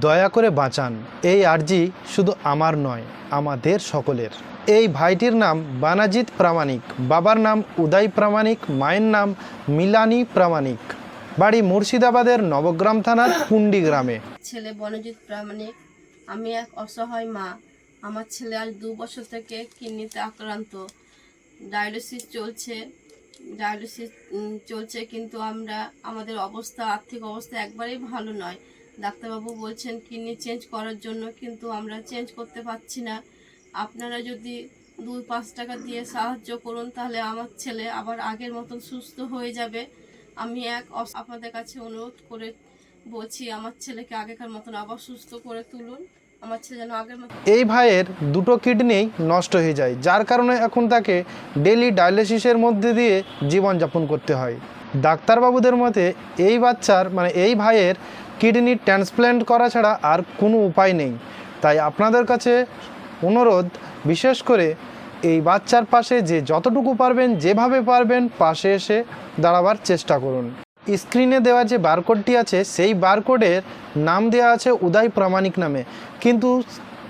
দয়া করে বাঁচান। এই আর্জি শুধু আমার নয়, আমাদের সকলের। এই ভাইটির নাম বানাজিৎ প্রামাণিক, বাবার নাম উদয় প্রামাণিক, মায়ের নাম মিলানি প্রামাণিক, বাড়ি মুর্শিদাবাদের নবগ্রাম থানার কুন্ডি গ্রামে। ছেলে বনজিৎ প্রামাণিক। আমি এক অসহায় মা। আমার ছেলে আজ 2 বছর থেকে কিডনিতে আক্রান্ত। ডায়ালিসিস চলছে কিন্তু আমাদের আর্থিক অবস্থা একবারেই ভালো নয়। ডাক্তারবাবু বলছেন কিডনি চেঞ্জ করার জন্য, কিন্তু আমরা চেঞ্জ করতে পারছি না। আপনারা যদি 2-5 টাকা দিয়ে সাহায্য করুন, তাহলে আমার ছেলে আবার আগের মতন সুস্থ হয়ে যাবে। আমি আপনাদের কাছে অনুরোধ করে বলছি, আমার ছেলেকে আগেকার মতন আবার সুস্থ করে তুলুন। আমার ছেলে যেন আগের মতন। এই ভাইয়ের 2টো কিডনিই নষ্ট হয়ে যায়, যার কারণে এখন তাকে ডেলি ডায়ালিসিসের মধ্যে দিয়ে জীবনযাপন করতে হয়। ডাক্তারবাবুদের মতে এই ভাইয়ের কিডনি ট্রান্সপ্ল্যান্ট করা ছাড়া আর কোনো উপায় নেই। তাই আপনাদের কাছে অনুরোধ, বিশেষ করে এই বাচ্চার পাশে যে যতটুকু পারবেন, যেভাবে পারবেন পাশে এসে দাঁড়াবার চেষ্টা করুন। স্ক্রিনে দেওয়া যে বারকোডটি আছে, সেই বারকোডের নাম দেওয়া আছে উদয় প্রামাণিক নামে, কিন্তু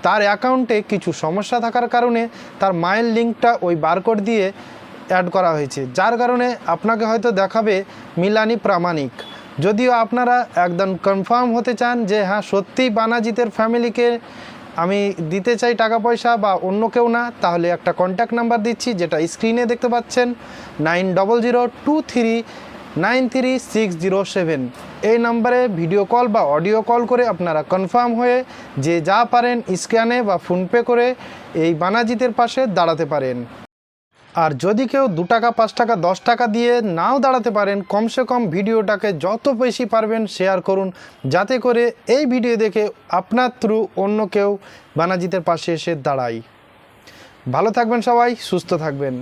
তার অ্যাকাউন্টে কিছু সমস্যা থাকার কারণে তার মায়ের লিঙ্কটা ওই বারকোড দিয়ে অ্যাড করা হয়েছে, যার কারণে আপনাকে হয়তো দেখাবে মিলানি প্রামাণিক। যদিও আপনারা একদম কনফার্ম হতে চান যে হ্যাঁ সত্যিই বানাজিতের ফ্যামিলিকে আমি দিতে চাই টাকা পয়সা বা অন্য কেউ না, তাহলে একটা কন্ট্যাক্ট নাম্বার দিচ্ছি, যেটা স্ক্রিনে দেখতে পাচ্ছেন, 9002239367। এই নাম্বারে ভিডিও কল বা অডিও কল করে আপনারা কনফার্ম হয়ে যে যা পারেন স্ক্যানে বা ফোনপে করে এই বানাজিতের পাশে দাঁড়াতে পারেন। আর যদি কেউ 2 টাকা, 5 টাকা, 10 টাকা দিয়ে নাও দাঁড়াতে পারেন, কমসে কম ভিডিওটাকে যত বেশি পারবেন শেয়ার করুন, যাতে করে এই ভিডিও দেখে আপনার থ্রু অন্য কেউ বানাজিতের পাশে এসে দাঁড়ায়। ভালো থাকবেন সবাই, সুস্থ থাকবেন।